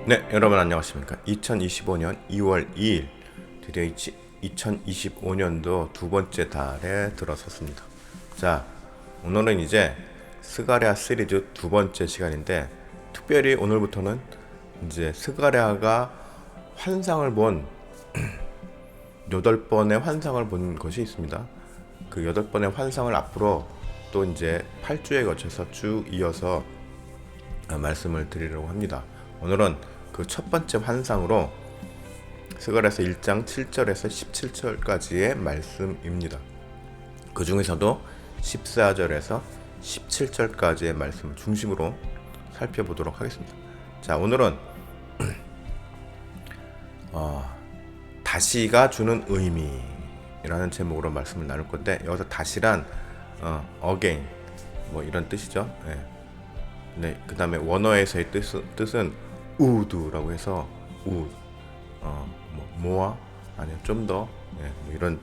네, 여러분 안녕하십니까. 2025년 2월 2일 드디어 2025년도 두 번째 달에 들어섰습니다. 자, 오늘은 이제 스가랴 시리즈 두 번째 시간인데, 특별히 오늘부터는 이제 스가랴가 환상을 본 8번의 환상을 본 것이 있습니다. 그 8번의 환상을 앞으로 또 이제 8주에 거쳐서 쭉 이어서 말씀을 드리려고 합니다. 오늘은 그 첫 번째 환상으로 스가랴서 1장 7절에서 17절까지의 말씀입니다. 그 중에서도 14절에서 17절까지의 말씀을 중심으로 살펴보도록 하겠습니다. 자, 오늘은 다시가 주는 의미라는 제목으로 말씀을 나눌 건데, 여기서 다시란 again 뭐 이런 뜻이죠. 네, 그 다음에 원어에서의 뜻은 우드라고 해서 모아 아니면 좀 더 뭐 이런,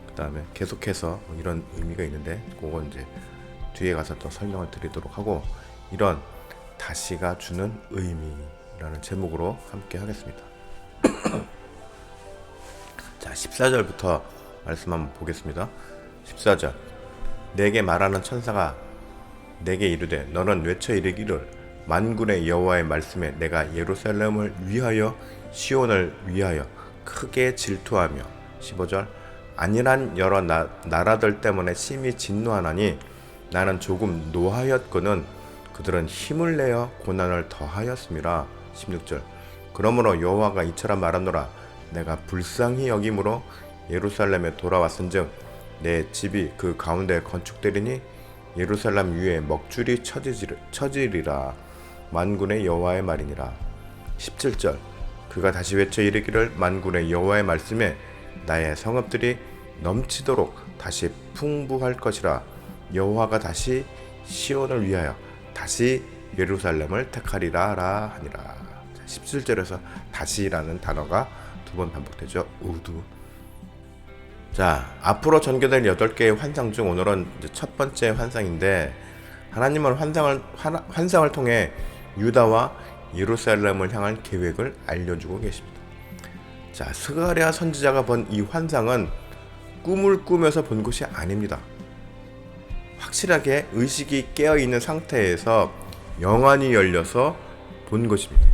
그 다음에 계속해서 뭐 이런 의미가 있는데, 그건 이제 뒤에 가서 또 설명을 드리도록 하고, 이런 다시가 주는 의미라는 제목으로 함께 하겠습니다. 자, 14절부터 말씀 한번 보겠습니다. 14절. 내게 말하는 천사가 내게 이르되 너는 외쳐 이르기를 만군의 여호와의 말씀에 내가 예루살렘을 위하여 시온을 위하여 크게 질투하며. 15절. 안일한 여러 나라들 때문에 심히 진노하나니 나는 조금 노하였거든 그들은 힘을 내어 고난을 더하였음이라. 16절. 그러므로 여호와가 이처럼 말하노라 내가 불쌍히 여김으로 예루살렘에 돌아왔은즉 내 집이 그 가운데 건축되리니 예루살렘 위에 먹줄이 쳐지리라. 만군의 여호와의 말이니라. 17절. 그가 다시 외쳐 이르기를 만군의 여호와의 말씀에 나의 성읍들이 넘치도록 다시 풍부할 것이라. 여호와가 다시 시온을 위하여 다시 예루살렘을 택하리라 하니라. 17절에서 다시라는 단어가 두 번 반복되죠. 우드. 자, 앞으로 전개될 8개의 환상 중 오늘은 이제 첫 번째 환상인데, 하나님은 환상을 통해 유다와 예루살렘을 향한 계획을 알려주고 계십니다. 자, 스가랴 선지자가 본 이 환상은 꿈을 꾸면서 본 것이 아닙니다. 확실하게 의식이 깨어있는 상태에서 영안이 열려서 본 것입니다.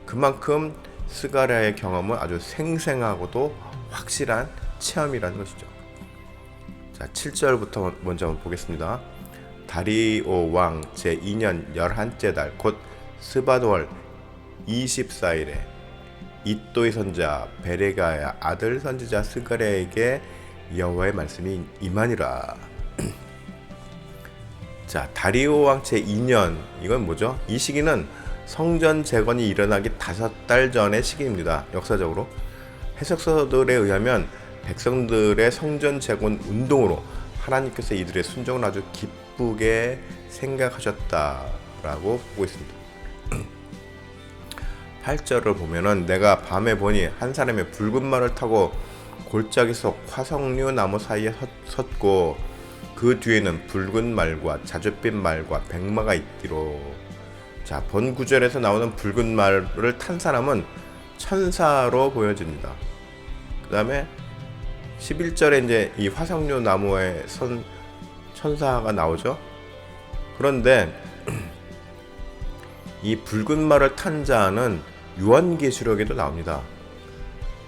그만큼 스가랴의 경험은 아주 생생하고도 확실한 체험이라는 것이죠. 자, 7절부터 먼저 한번 보겠습니다. 다리오 왕 제2년 11째 달 곧 스바도월 24일에 이또의 선자 베레가의 아들 선지자 스가랴에게 여호와의 말씀이 임하니라. 자, 다리오 왕 제2년, 이건 뭐죠? 이 시기는 성전 재건이 일어나기 5달 전의 시기입니다. 역사적으로 해석서들에 의하면 백성들의 성전 재건 운동으로 하나님께서 이들의 순종을 아주 기쁘게 생각하셨다라고 보고 있습니다. 8절을 보면은 내가 밤에 보니 한 사람이 붉은 말을 타고 골짜기 속 화석류 나무 사이에 섰고 그 뒤에는 붉은 말과 자줏빛 말과 백마가 있기로. 자, 본 구절에서 나오는 붉은 말을 탄 사람은 천사로 보여집니다. 그 다음에 11절에 이제 이 화석류 나무에 선 천사가 나오죠. 그런데 이 붉은 말을 탄 자는 요한계시록에도 나옵니다.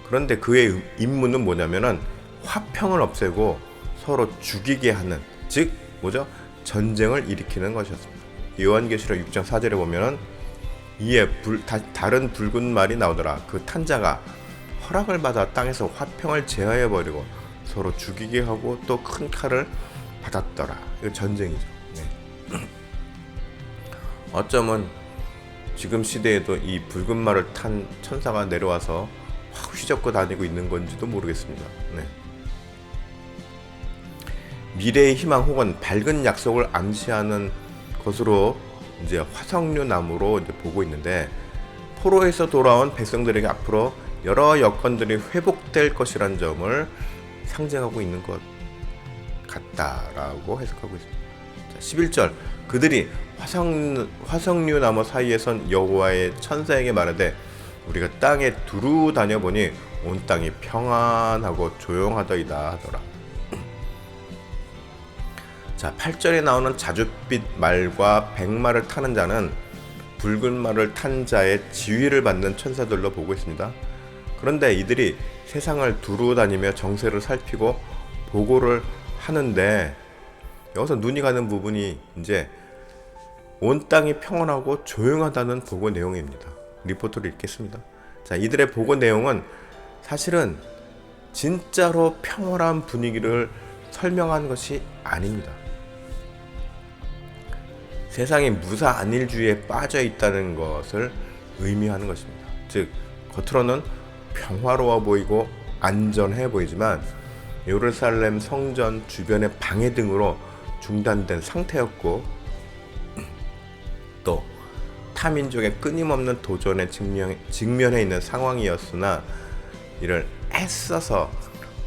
그런데 그의 임무는 뭐냐면은 화평을 없애고 서로 죽이게 하는, 즉 뭐죠? 전쟁을 일으키는 것이었습니다. 요한계시록 6장 4절에 보면은 이에 다른 붉은 말이 나오더라. 그 탄 자가 허락을 받아 땅에서 화평을 제하여 버리고 서로 죽이게 하고 또 큰 칼을 받았더라. 이거 전쟁이죠. 네. 어쩌면 지금 시대에도 이 붉은 말을 탄 천사가 내려와서 확 휘젓고 다니고 있는 건지도 모르겠습니다. 네. 미래의 희망 혹은 밝은 약속을 암시하는 것으로 이제 화석류 나무로 이제 보고 있는데, 포로에서 돌아온 백성들에게 앞으로 여러 여건들이 회복될 것이라는 점을 상징하고 있는 것 같다라고 해석하고 있습니다. 자, 11절. 그들이 화석류 나무 사이에 선 여호와의 천사에게 말하되 우리가 땅에 두루 다녀보니 온 땅이 평안하고 조용하더이다 하더라. 자, 8절에 나오는 자줏빛 말과 백마를 타는 자는 붉은 말을 탄 자의 지위를 받는 천사들로 보고 있습니다. 그런데 이들이 세상을 두루 다니며 정세를 살피고 보고를 하는데, 여기서 눈이 가는 부분이 이제 온 땅이 평온하고 조용하다는 보고 내용입니다. 리포트를 읽겠습니다. 자, 이들의 보고 내용은 사실은 진짜로 평온한 분위기를 설명한 것이 아닙니다. 세상이 무사안일주의에 빠져 있다는 것을 의미하는 것입니다. 즉, 겉으로는 평화로워 보이고 안전해 보이지만 예루살렘 성전 주변의 방해 등으로 중단된 상태였고, 또 타민족의 끊임없는 도전에 직면해 있는 상황이었으나 이를 애써서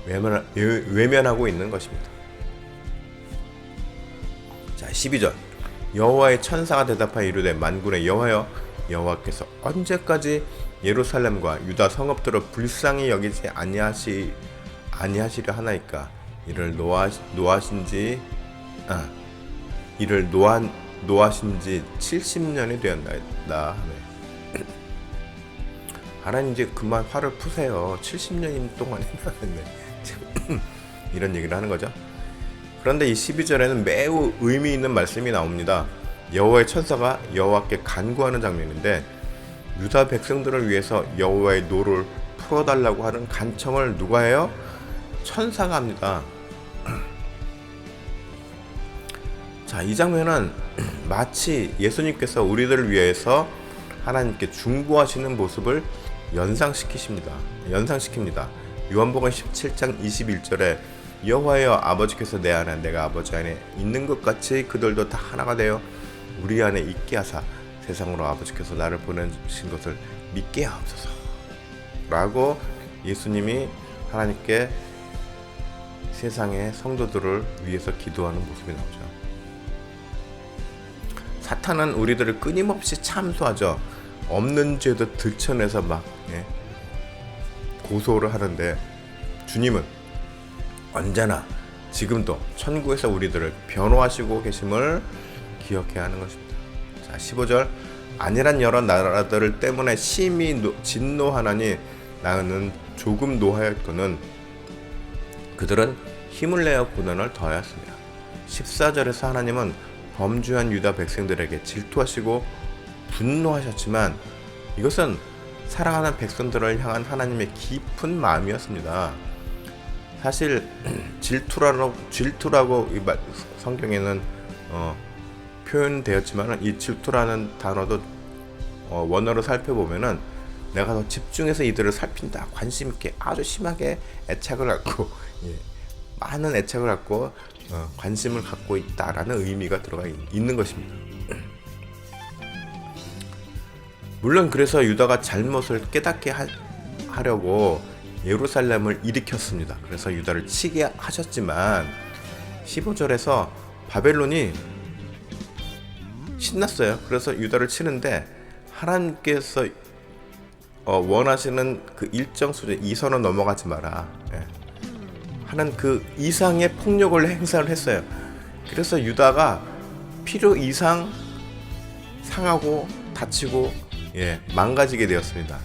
외면하고 있는 것입니다. 자, 12절. 여호와의 천사가 대답하여 이르되 만군의 여호와여, 여호와께서 언제까지 예루살렘과 유다 성읍들을 불쌍히 여기지 아니하시려 하나이까? 이를 노하신지 70년이 되었나이다. 하나님 이제 그만 화를 푸세요. 70년 동안이나 이런 얘기를 하는 거죠. 그런데 이 12절에는 매우 의미 있는 말씀이 나옵니다. 여호와의 천사가 여호와께 간구하는 장면인데, 유다 백성들을 위해서 여호와의 노를 풀어달라고 하는 간청을 누가 해요? 천사가 합니다. 자, 이 장면은 마치 예수님께서 우리들을 위해서 하나님께 중보하시는 모습을 연상시킵니다. 요한복음 17장 21절에 여호와여, 아버지께서 내 안에 내가 아버지 안에 있는 것 같이 그들도 다 하나가 되어 우리 안에 있게 하사 세상으로 아버지께서 나를 보내신 것을 믿게 하옵소서 라고 예수님이 하나님께 세상의 성도들을 위해서 기도하는 모습이 나오죠. 사탄은 우리들을 끊임없이 참소하죠. 없는 죄도 들춰내서 막 고소를 하는데, 주님은 언제나 지금도 천국에서 우리들을 변호하시고 계심을 기억해야 하는 것입니다. 자, 15절. 아니란 여러 나라들 때문에 심히 진노하나니 나는 조금 노하였거늘 그들은 힘을 내어 고난을 더하였습니다. 14절에서 하나님은 범죄한 유다 백성들에게 질투하시고 분노하셨지만 이것은 사랑하는 백성들을 향한 하나님의 깊은 마음이었습니다. 사실 질투라고 성경에는 표현되었지만 이 질투라는 단어도 원어로 살펴보면은 내가 더 집중해서 이들을 살핀다, 관심 있게 아주 심하게 애착을 갖고 많은 애착을 갖고 관심을 갖고 있다라는 의미가 들어가 있는 것입니다. 물론 그래서 유다가 잘못을 깨닫게 하려고 예루살렘을 일으켰습니다. 그래서 유다를 치게 하셨지만 15절에서 바벨론이 신났어요. 그래서 유다를 치는데 하나님께서 원하시는 그 일정 수준 이선을 넘어가지 마라 하는 그 이상의 폭력을 행사를 했어요. 그래서 유다가 필요 이상 상하고 다치고 망가지게 되었습니다.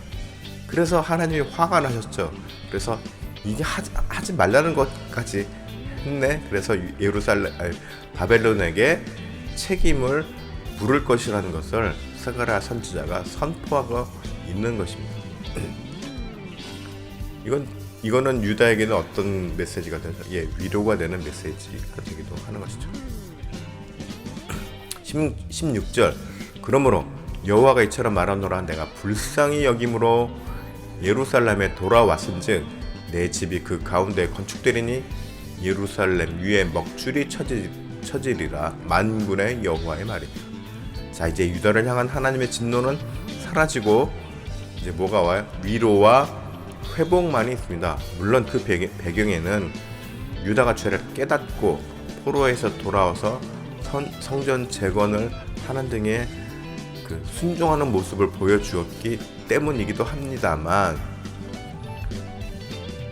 그래서 하나님이 화가 나셨죠. 그래서 이게 하지 말라는 것까지 했네. 그래서 바벨론에게 책임을 물을 것이라는 것을 스가랴 선지자가 선포하고 있는 것입니다. 이거는 유다에게는 어떤 메시지가 되죠? 위로가 되는 메시지가 되기도 하는 것이죠. 16절. 그러므로 여호와가 이처럼 말하노라. 내가 불쌍히 여김으로 예루살렘에 돌아왔은즉 내 집이 그 가운데 건축되리니 예루살렘 위에 먹줄이 쳐지리라. 만군의 여호와의 말입니다. 자, 이제 유다를 향한 하나님의 진노는 사라지고 이제 뭐가 와요? 위로와 회복만이 있습니다. 물론 그 배경에는 유다가 죄를 깨닫고 포로에서 돌아와서 성전 재건을 하는 등의 그 순종하는 모습을 보여주었기 때문이기도 합니다만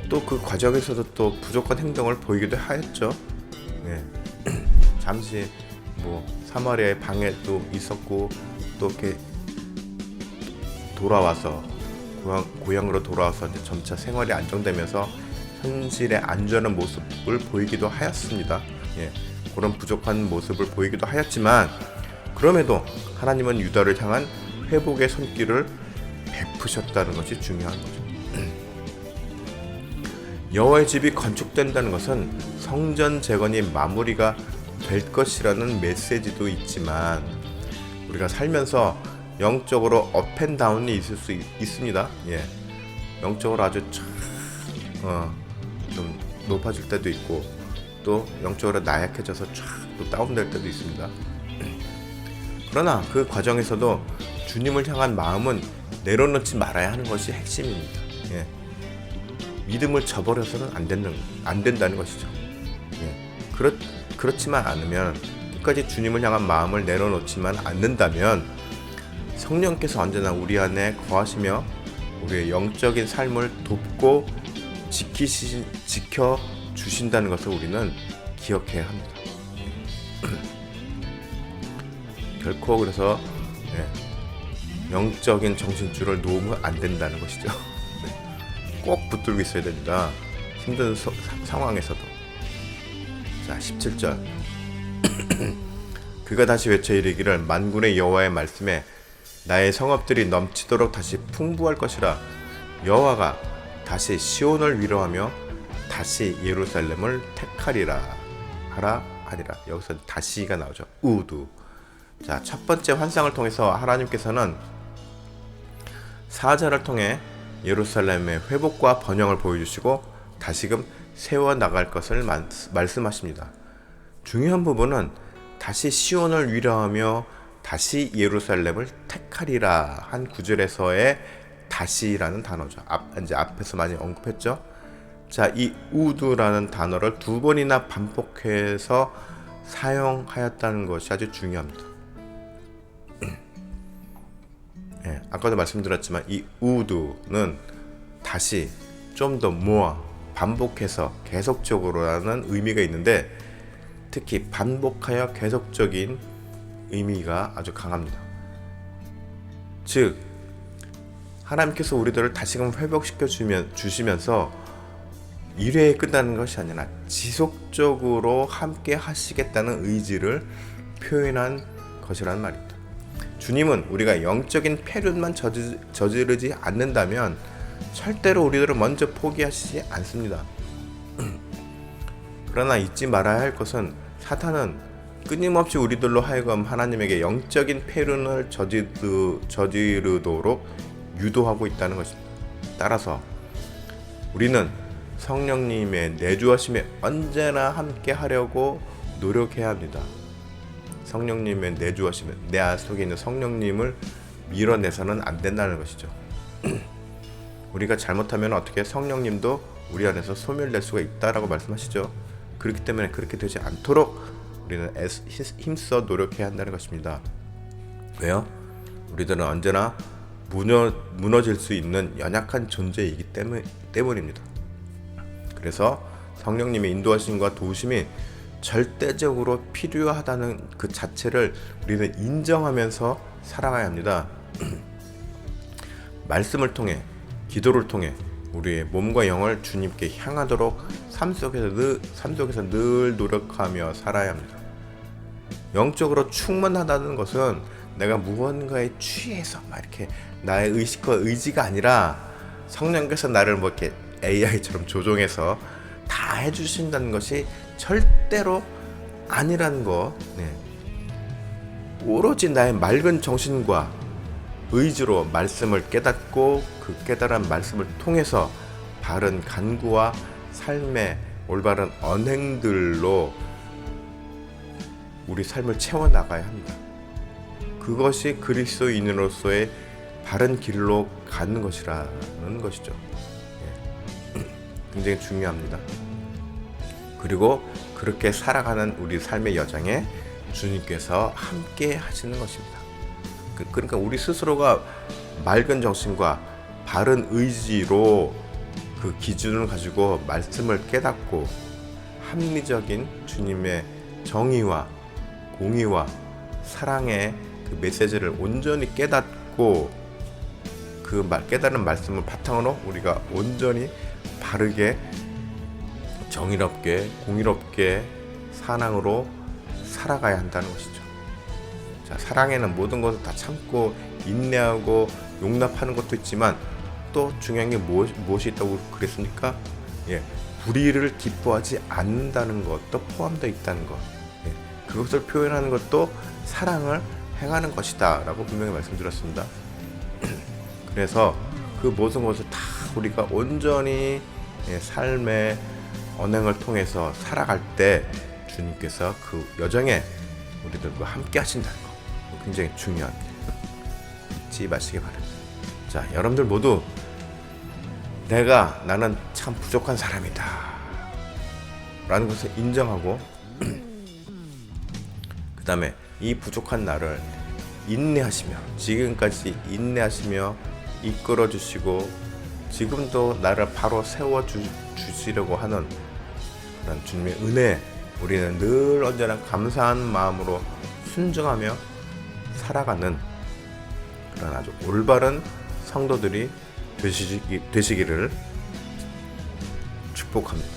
또 그 과정에서도 또 부족한 행동을 보이기도 하였죠. 예. 잠시 뭐 사마리아의 방에도 있었고 또 이렇게 돌아와서 고향으로 돌아와서 이제 점차 생활이 안정되면서 현실에 안주하는 모습을 보이기도 하였습니다. 예. 그런 부족한 모습을 보이기도 하였지만 그럼에도 하나님은 유다를 향한 회복의 손길을 베푸셨다는 것이 중요한 거죠. 여호와의 집이 건축된다는 것은 성전 재건이 마무리가 될 것이라는 메시지도 있지만 우리가 살면서 영적으로 업앤다운이 있을 수 있습니다. 예. 영적으로 아주 좀 높아질 때도 있고 또 영적으로 나약해져서 또 다운될 때도 있습니다. 그러나 그 과정에서도 주님을 향한 마음은 내려놓지 말아야 하는 것이 핵심입니다. 예. 믿음을 저버려서는 안 된다는 것이죠. 예. 그렇지만 않으면 끝까지 주님을 향한 마음을 내려놓지만 않는다면 성령께서 언제나 우리 안에 거하시며 우리의 영적인 삶을 돕고 지켜 주신다는 것을 우리는 기억해야 합니다. 결코 그래서 영적인 정신줄을 놓으면 안 된다는 것이죠. 꼭 붙들고 있어야 됩니다. 힘든 상황에서도. 자, 17절. 그가 다시 외쳐 이르기를 만군의 여호와의 말씀에 나의 성읍들이 넘치도록 다시 풍부할 것이라. 여호와가 다시 시온을 위로하며 다시 예루살렘을 택하리라 하니라. 여기서 다시가 나오죠. 우두. 자, 첫 번째 환상을 통해서 하나님께서는 사자를 통해 예루살렘의 회복과 번영을 보여주시고 다시금 세워나갈 것을 말씀하십니다. 중요한 부분은 다시 시온을 위로하며 다시 예루살렘을 택하리라 한 구절에서의 다시라는 단어죠. 이제 앞에서 많이 언급했죠. 자, 이 우두라는 단어를 두 번이나 반복해서 사용하였다는 것이 아주 중요합니다. 예, 아까도 말씀드렸지만 이 우두는 다시 좀 더 모아 반복해서 계속적으로라는 의미가 있는데 특히 반복하여 계속적인 의미가 아주 강합니다. 즉 하나님께서 우리들을 다시금 회복시켜 주시면서 1회에 끝나는 것이 아니라 지속적으로 함께 하시겠다는 의지를 표현한 것이라는 말입니다. 주님은 우리가 영적인 폐륜만 저지르지 않는다면 절대로 우리들을 먼저 포기하시지 않습니다. 그러나 잊지 말아야 할 것은 사탄은 끊임없이 우리들로 하여금 하나님에게 영적인 폐륜을 저지르도록 유도하고 있다는 것입니다. 따라서 우리는 성령님의 내주하심에 언제나 함께 하려고 노력해야 합니다. 성령님의 내주하심은 내 속에 있는 성령님을 밀어내서는 안 된다는 것이죠. 우리가 잘못하면 어떻게 성령님도 우리 안에서 소멸될 수가 있다라고 말씀하시죠. 그렇기 때문에 그렇게 되지 않도록 우리는 힘써 노력해야 한다는 것입니다. 왜요? 우리들은 언제나 무너질 수 있는 연약한 존재이기 때문입니다. 그래서 성령님의 인도하심과 도우심이 절대적으로 필요하다는 그 자체를 우리는 인정하면서 살아가야 합니다. 말씀을 통해 기도를 통해 우리의 몸과 영을 주님께 향하도록 삶 속에서 늘 노력하며 살아야 합니다. 영적으로 충만하다는 것은 내가 무언가에 취해서 막 이렇게 나의 의식과 의지가 아니라 성령께서 나를 뭐 이렇게 AI처럼 조종해서 다 해주신다는 것이 절대로 아니라는 거. 오로지 나의 맑은 정신과 의지로 말씀을 깨닫고 그 깨달은 말씀을 통해서 바른 간구와 삶의 올바른 언행들로 우리 삶을 채워나가야 합니다. 그것이 그리스도인으로서의 바른 길로 가는 것이라는 것이죠. 굉장히 중요합니다. 그리고 그렇게 살아가는 우리 삶의 여정에 주님께서 함께 하시는 것입니다. 그러니까 우리 스스로가 맑은 정신과 바른 의지로 그 기준을 가지고 말씀을 깨닫고 합리적인 주님의 정의와 공의와 사랑의 그 메시지를 온전히 깨닫고 그 깨달은 말씀을 바탕으로 우리가 온전히 바르게 정의롭게 공의롭게 사랑으로 살아가야 한다는 것이죠. 자, 사랑에는 모든 것을 다 참고 인내하고 용납하는 것도 있지만 또 중요한 게 무엇이 있다고 그랬습니까? 예, 불의를 기뻐하지 않는다는 것도 포함되어 있다는 것. 예, 그것을 표현하는 것도 사랑을 행하는 것이다 라고 분명히 말씀드렸습니다. 그래서 그 모든 것을 다 우리가 온전히 삶의 언행을 통해서 살아갈 때 주님께서 그 여정에 우리들과 함께 하신다는 거 굉장히 중요한 잊지 마시기 바랍니다. 자, 여러분들 모두 나는 참 부족한 사람이다 라는 것을 인정하고 그 다음에 이 부족한 나를 인내하시며 지금까지 인내하시며 이끌어 주시고 지금도 나를 바로 세워 주시려고 하는 그런 주님의 은혜 우리는 늘 언제나 감사한 마음으로 순종하며 살아가는 그런 아주 올바른 성도들이 되시기를 축복합니다.